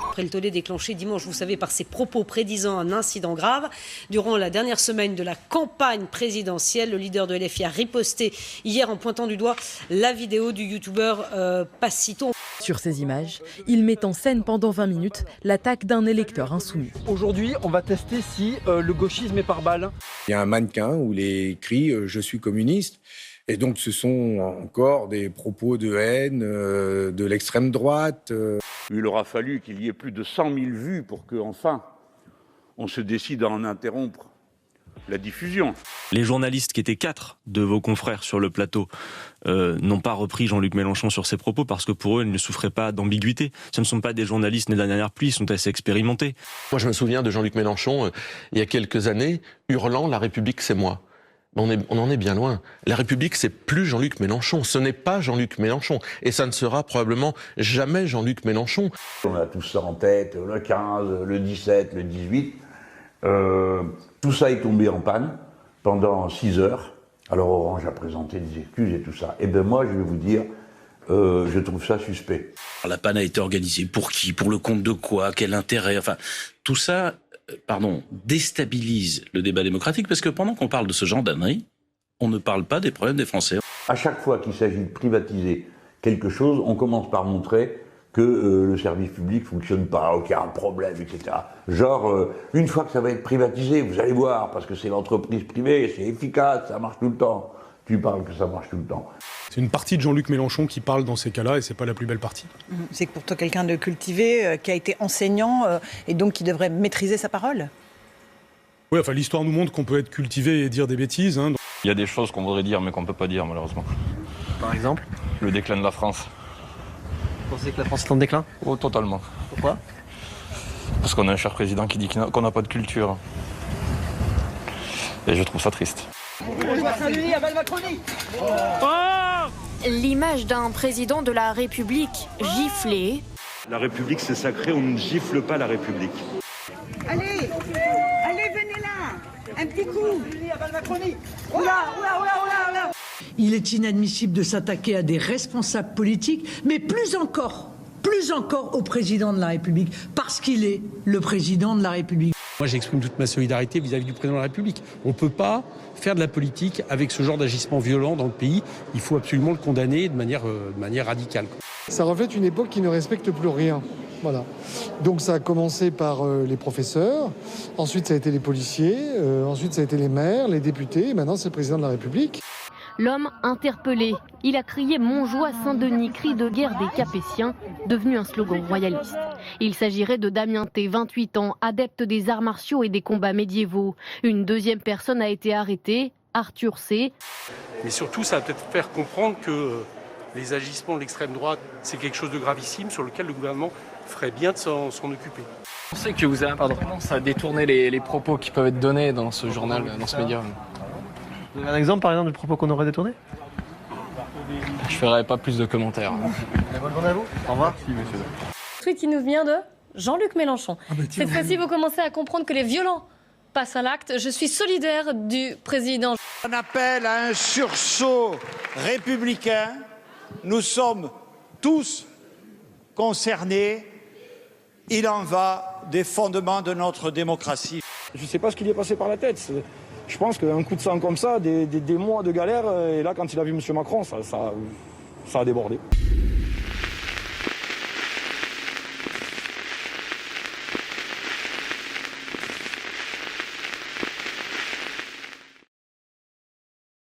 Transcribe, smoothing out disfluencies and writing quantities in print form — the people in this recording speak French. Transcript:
Après le tollé déclenché dimanche, vous savez, par ses propos prédisant un incident grave. Durant la dernière semaine de la campagne présidentielle, le leader de LFI a riposté hier en pointant du doigt la vidéo du youtubeur Passito. Sur ces images, il met en scène pendant 20 minutes l'attaque d'un électeur insoumis. Aujourd'hui, on va tester si le gauchisme est par balle. Il y a un mannequin où il est écrit « Je suis communiste ». Et donc ce sont encore des propos de haine de l'extrême droite. Il aura fallu qu'il y ait plus de 100 000 vues pour qu'enfin on se décide à en interrompre la diffusion. Les journalistes qui étaient 4 de vos confrères sur le plateau n'ont pas repris Jean-Luc Mélenchon sur ses propos parce que pour eux, ils ne souffraient pas d'ambiguïté. Ce ne sont pas des journalistes nés de la dernière pluie, ils sont assez expérimentés. Moi, je me souviens de Jean-Luc Mélenchon, il y a quelques années, hurlant « La République, c'est moi ». On en est bien loin. La République, c'est plus Jean-Luc Mélenchon. Ce n'est pas Jean-Luc Mélenchon. Et ça ne sera probablement jamais Jean-Luc Mélenchon. On a tout ça en tête, le 15, le 17, le 18. Tout ça est tombé en panne pendant 6 heures. Alors Orange a présenté des excuses et tout ça. Et bien moi, je vais vous dire, je trouve ça suspect. La panne a été organisée pour qui? Pour le compte de quoi? Quel intérêt? Enfin, tout ça... déstabilise le débat démocratique parce que pendant qu'on parle de ce genre d'ânerie, on ne parle pas des problèmes des Français. À chaque fois qu'il s'agit de privatiser quelque chose, on commence par montrer que le service public ne fonctionne pas, aucun problème, etc. Genre, une fois que ça va être privatisé, vous allez voir, parce que c'est l'entreprise privée, c'est efficace, ça marche tout le temps. Tu parles que ça marche tout le temps. C'est une partie de Jean-Luc Mélenchon qui parle dans ces cas-là et c'est pas la plus belle partie. C'est pour toi quelqu'un de cultivé, qui a été enseignant et donc qui devrait maîtriser sa parole. Oui, enfin l'histoire nous montre qu'on peut être cultivé et dire des bêtises. Il y a des choses qu'on voudrait dire mais qu'on peut pas dire malheureusement. Par exemple ? Le déclin de la France. Vous pensez que la France est en déclin ? Oh, totalement. Pourquoi ? Parce qu'on a un cher président qui dit qu'on n'a pas de culture. Et je trouve ça triste. L'image d'un président de la République giflé. La République, c'est sacré, on ne gifle pas la République. Allez, venez là. Un petit coup. Il est inadmissible de s'attaquer à des responsables politiques, mais plus encore au président de la République, parce qu'il est le président de la République. Moi, j'exprime toute ma solidarité vis-à-vis du président de la République. On ne peut pas faire de la politique avec ce genre d'agissement violent dans le pays. Il faut absolument le condamner de manière radicale. Ça reflète une époque qui ne respecte plus rien. Voilà. Donc ça a commencé par les professeurs, ensuite ça a été les policiers, ensuite ça a été les maires, les députés, et maintenant c'est le président de la République. L'homme interpellé, il a crié « Montjoie Saint-Denis, cri de guerre des Capétiens », devenu un slogan royaliste. Il s'agirait de Damien T, 28 ans, adepte des arts martiaux et des combats médiévaux. Une deuxième personne a été arrêtée, Arthur C. Mais surtout, ça va peut-être faire comprendre que les agissements de l'extrême droite, c'est quelque chose de gravissime sur lequel le gouvernement ferait bien de s'en occuper. Vous pensez que vous avez tendance à détourner les propos qui peuvent être donnés dans ce journal, dans ce média? Vous avez un exemple, par exemple, de propos qu'on aurait détournés? Je ne ferai pas plus de commentaires. Bonne journée à vous. Au revoir. Merci, monsieur. Tweet qui nous vient de Jean-Luc Mélenchon. Cette fois-ci, vous commencez à comprendre que les violents passent à l'acte. Je suis solidaire du président. On appelle à un sursaut républicain. Nous sommes tous concernés. Il en va des fondements de notre démocratie. Je ne sais pas ce qui lui est passé par la tête. Je pense qu'un coup de sang comme ça, des mois de galère, et là, quand il a vu M. Macron, ça a débordé.